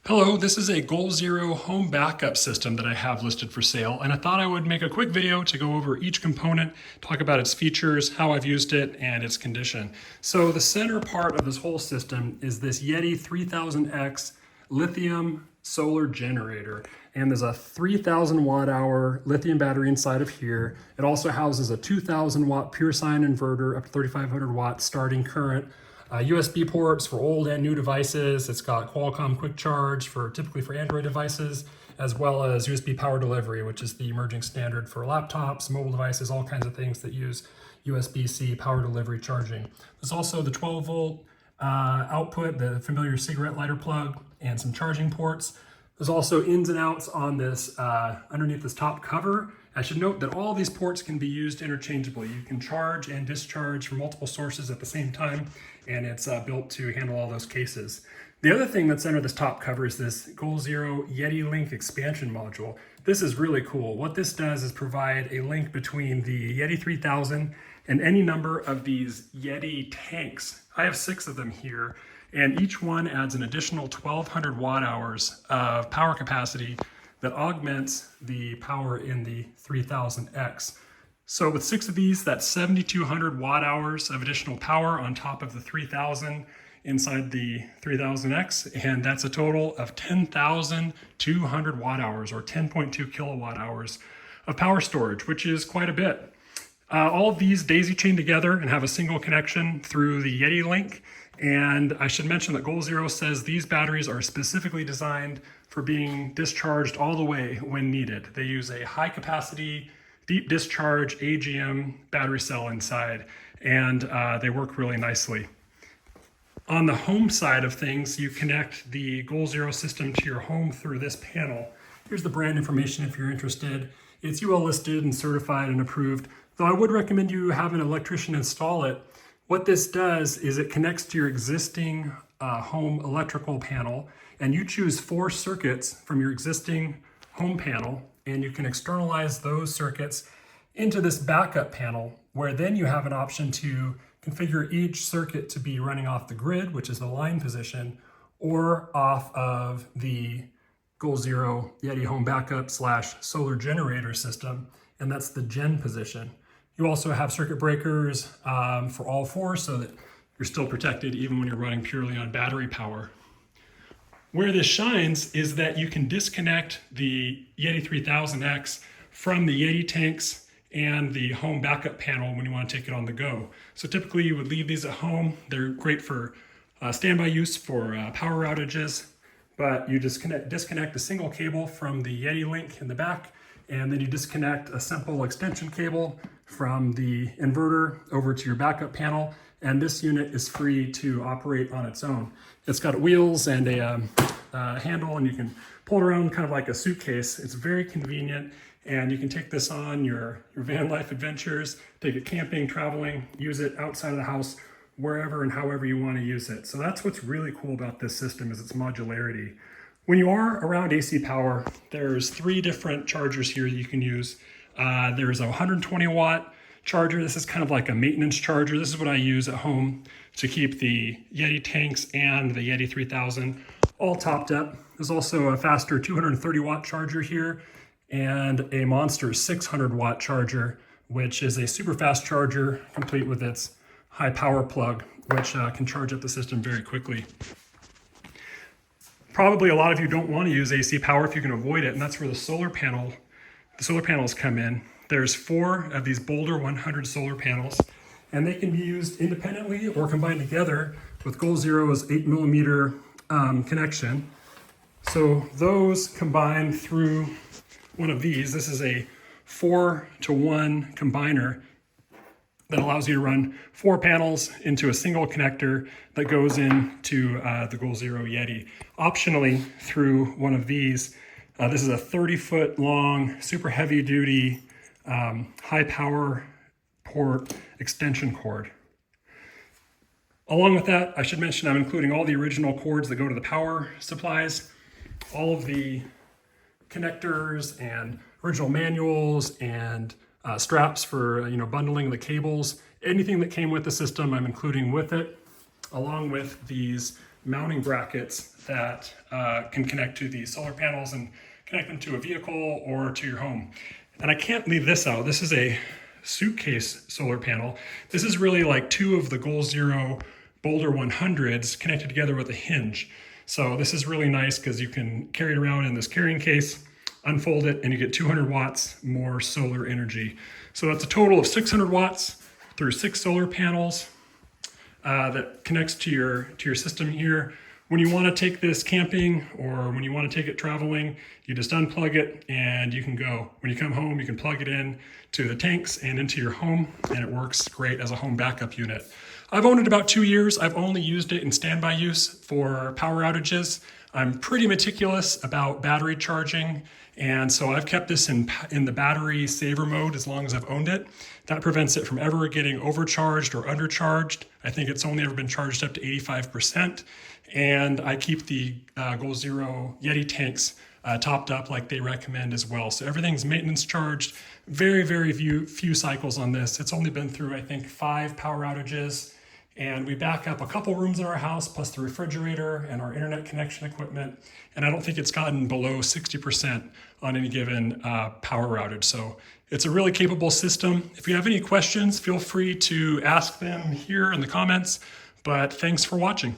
Hello, this is a Goal Zero home backup system that I have listed for sale, and I thought I would make a quick video to go over each component, talk about its features, how I've used it, and its condition. So the center part of this whole system is this Yeti 3000X lithium solar generator, and there's a 3000 watt hour lithium battery inside of here. It also houses a 2000 watt pure sine inverter up to 3500 watts starting current. USB ports for old and new devices. It's got Qualcomm Quick Charge typically for Android devices, as well as USB power delivery, which is the emerging standard for laptops, mobile devices, all kinds of things that use USB-C power delivery charging. There's also the 12 volt output, the familiar cigarette lighter plug, and some charging ports. There's also ins and outs on this underneath this top cover. I should note that all these ports can be used interchangeably. You can charge and discharge from multiple sources at the same time, and it's built to handle all those cases. The other thing that's under this top cover is this Goal Zero Yeti Link expansion module. This is really cool. What this does is provide a link between the Yeti 3000 and any number of these Yeti tanks. I have 6 of them here, and each one adds an additional 1200 watt hours of power capacity that augments the power in the 3000X. So with 6 of these, that's 7,200 watt hours of additional power on top of the 3000 inside the 3000X, and that's a total of 10,200 watt hours or 10.2 kilowatt hours of power storage, which is quite a bit. All of these daisy chain together and have a single connection through the Yeti Link. And I should mention that Goal Zero says these batteries are specifically designed for being discharged all the way when needed. They use a high capacity, deep discharge AGM battery cell inside, and they work really nicely. On the home side of things, you connect the Goal Zero system to your home through this panel. Here's the brand information if you're interested. It's UL listed and certified and approved, though I would recommend you have an electrician install it. What this does is it connects to your existing home electrical panel, and you choose 4 circuits from your existing home panel, and you can externalize those circuits into this backup panel, where then you have an option to configure each circuit to be running off the grid, which is the line position, or off of the Goal Zero Yeti Home Backup / solar generator system, and that's the gen position. You also have circuit breakers for all 4 so that you're still protected even when you're running purely on battery power. Where this shines is that you can disconnect the Yeti 3000X from the Yeti tanks and the home backup panel when you want to take it on the go. So typically you would leave these at home. They're great for standby use for power outages, but you disconnect a single cable from the Yeti Link in the back, and then you disconnect a simple extension cable from the inverter over to your backup panel, and this unit is free to operate on its own. It's got wheels and a handle, and you can pull it around kind of like a suitcase. It's very convenient, and you can take this on your van life adventures, take it camping, traveling, use it outside of the house, wherever and however you want to use it. So that's what's really cool about this system, is its modularity. When you are around AC power, there's 3 different chargers here that you can use. There's a 120 watt charger. This is kind of like a maintenance charger. This is what I use at home to keep the Yeti tanks and the Yeti 3000 all topped up. There's also a faster 230 watt charger here and a monster 600 watt charger, which is a super fast charger complete with its high power plug, which can charge up the system very quickly. Probably a lot of you don't want to use AC power if you can avoid it, and that's where the solar panels come in. There's 4 of these Boulder 100 solar panels, and they can be used independently or combined together with Goal Zero's 8mm connection. So those combine through one of these. This is a 4-to-1 combiner that allows you to run 4 panels into a single connector that goes into the Goal Zero Yeti. Optionally, through one of these, this is a 30-foot long, super heavy duty, high power port extension cord. Along with that, I should mention I'm including all the original cords that go to the power supplies, all of the connectors and original manuals and straps for bundling the cables. Anything that came with the system I'm including with it, along with these mounting brackets that can connect to the solar panels and connect them to a vehicle or to your home. And I can't leave this out. This is a suitcase solar panel. This is really like two of the Goal Zero Boulder 100s connected together with a hinge. So this is really nice because you can carry it around in this carrying case, unfold it, and you get 200 watts more solar energy. So that's a total of 600 watts through 6 solar panels that connects to your system here. When you want to take this camping or when you want to take it traveling, you just unplug it and you can go. When you come home, you can plug it in to the tanks and into your home, and it works great as a home backup unit. I've owned it about 2 years. I've only used it in standby use for power outages. I'm pretty meticulous about battery charging, and so I've kept this in the battery saver mode as long as I've owned it. That prevents it from ever getting overcharged or undercharged. I think it's only ever been charged up to 85%. And I keep the Goal Zero Yeti tanks topped up like they recommend as well. So everything's maintenance charged. Very, very few cycles on this. It's only been through, I think, 5 power outages. And we back up a couple rooms in our house, plus the refrigerator and our internet connection equipment. And I don't think it's gotten below 60% on any given power outage. So it's a really capable system. If you have any questions, feel free to ask them here in the comments. But thanks for watching.